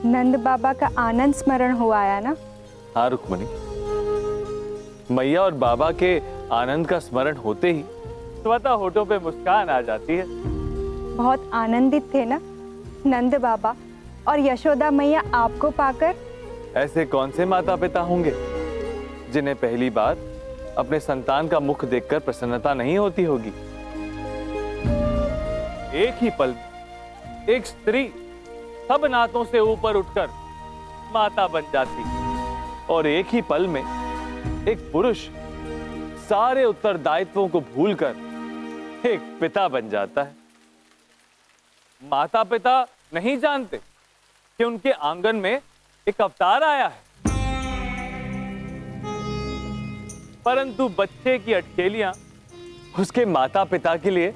नंद बाबा का आनंद स्मरण हो आया ना? हाँ रुक्मणी, मैया और बाबा के आनंद का स्मरण होते ही स्वतः होठों पे मुस्कान आ जाती है। बहुत आनंदित थे ना नंद बाबा और यशोदा मैया आपको पाकर? ऐसे कौन से माता पिता होंगे जिन्हें पहली बार अपने संतान का मुख देखकर प्रसन्नता नहीं होती होगी। एक ही पल एक स्त्री सब नातों से ऊपर उठकर माता बन जाती और एक ही पल में एक पुरुष सारे उत्तरदायित्वों को भूलकर एक पिता बन जाता है। माता पिता नहीं जानते कि उनके आंगन में एक अवतार आया है, परंतु बच्चे की अटखेलियां उसके माता पिता के लिए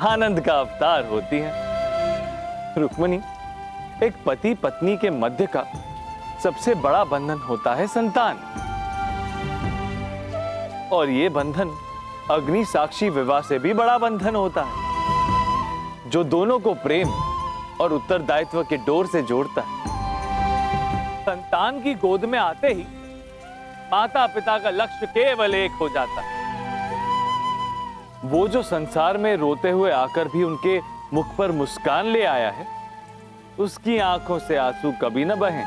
आनंद का अवतार होती हैं। रुक्मणी, एक पति पत्नी के मध्य का सबसे बड़ा बंधन होता है संतान, और ये बंधन अग्नि साक्षी विवाह से भी बड़ा बंधन होता है, जो दोनों को प्रेम और उत्तरदायित्व के डोर से जोड़ता है। संतान की गोद में आते ही माता पिता का लक्ष्य केवल एक हो जाता है। वो जो संसार में रोते हुए आकर भी उनके मुख पर मुस्कान ले आया है, उसकी आंखों से आंसू कभी न बहें।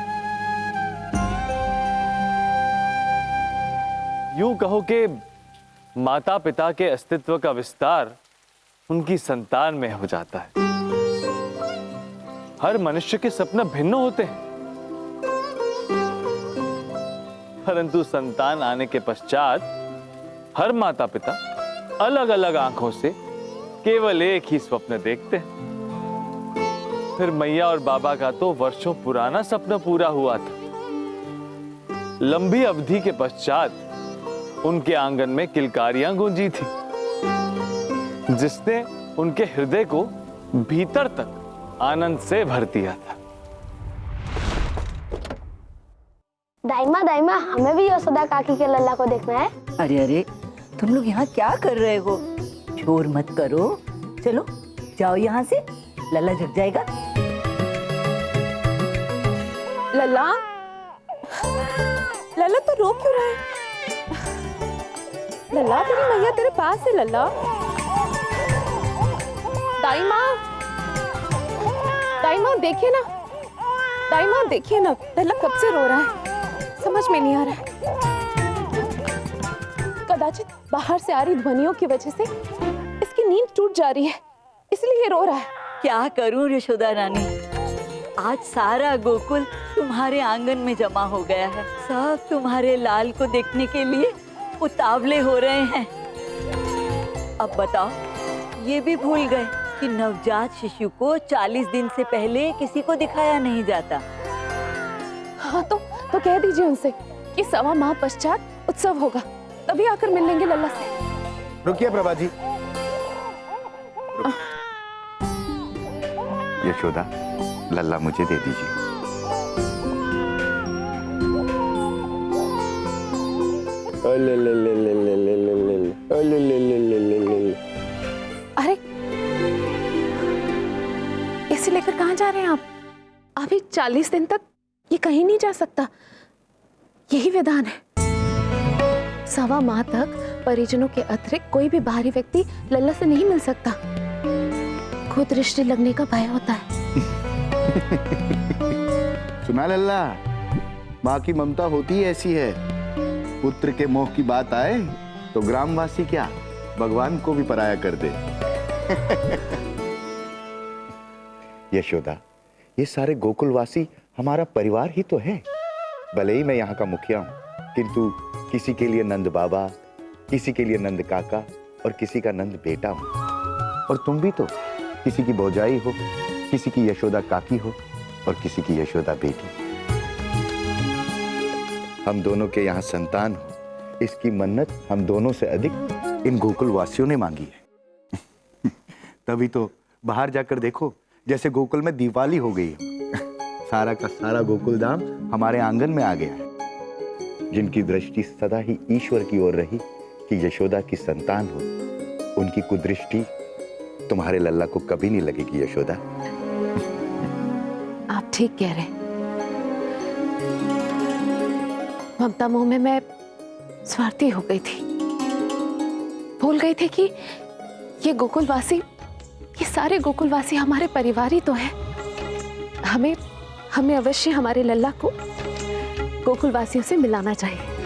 यूं कहो कि माता पिता के अस्तित्व का विस्तार उनकी संतान में हो जाता है। हर मनुष्य के सपने भिन्न होते हैं, परंतु संतान आने के पश्चात हर माता पिता अलग अलग आंखों से केवल एक ही स्वप्न देखते हैं। फिर मैया और बाबा का तो वर्षों पुराना सपना पूरा हुआ था। लंबी अवधि के पश्चात उनके आंगन में किलकारियां गूंजी थी, जिसने उनके हृदय को भीतर तक आनंद से भर दिया था। दाइमा दाइमा, हमें भी यशोदा काकी के लल्ला को देखना है। अरे अरे, तुम लोग यहाँ क्या कर रहे हो? शोर मत करो, चलो जाओ यहाँ से, लल्ला जग जाएगा। लल्ला, लल्ला तो रो क्यों रहा है? लल्ला, तेरी मैया तेरे पास है। लल्ला, दाई माँ, देखिए ना, दाई माँ देखिए ना, लल्ला कब से रो रहा है, समझ में नहीं आ रहा है। कदाचित बाहर से आ रही ध्वनियों की वजह से इसकी नींद टूट जा रही है, इसलिए ये रो रहा है। क्या करूं यशोदा रानी, आज सारा गोकुल तुम्हारे आंगन में जमा हो गया है। सब तुम्हारे लाल को देखने के लिए उतावले हो रहे हैं। अब बताओ, ये भी भूल गए कि नवजात शिशु को 40 दिन से पहले किसी को दिखाया नहीं जाता। हाँ तो कह दीजिए उनसे कि 1.25 माह पश्चात उत्सव होगा, तभी आकर मिल लेंगे लल्ला से। रुकिए प्रभा जी। यशोदा, लल्ला मुझे दे दीजिए। अरे, इसे लेकर कहाँ जा रहे हैं आप? अभी 40 दिन तक ये कहीं नहीं जा सकता, यही विधान है। 1.25 माह तक परिजनों के अतिरिक्त कोई भी बाहरी व्यक्ति लल्ला से नहीं मिल सकता। खुद दृष्टि लगने का भय होता है। सुना लल्ला, माँ की ममता होती ही ऐसी है। पुत्र के मोह की बात आए तो ग्रामवासी क्या, भगवान को भी पराया कर दे। यशोदा, ये सारे गोकुलवासी हमारा परिवार ही तो है। भले ही मैं यहाँ का मुखिया हूँ, किंतु किसी के लिए नंद बाबा, किसी के लिए नंद काका और किसी का नंद बेटा हूँ। और तुम भी तो किसी की भौजाई हो, किसी की यशोदा काकी हो और किसी की यशोदा बेटी। हम दोनों के यहाँ संतान हो, इसकी मन्नत हम दोनों से अधिक इन गोकुलवासियों ने मांगी है। तभी तो बाहर जाकर देखो, जैसे गोकुल में दिवाली हो गई है। सारा का सारा गोकुल धाम हमारे आंगन में आ गया है। जिनकी दृष्टि सदा ही ईश्वर की ओर रही कि यशोदा की संतान हो, उनकी कुदृष्टि तुम्हारे लल्ला को कभी नहीं लगेगी यशोदा। आप ठीक कह रहे हैं। ममता मोह में मैं स्वार्थी हो गई थी, भूल गई थी कि ये गोकुलवासी, ये सारे गोकुलवासी हमारे परिवार ही तो हैं। हमें अवश्य हमारे लल्ला को गोकुलवासियों से मिलाना चाहिए।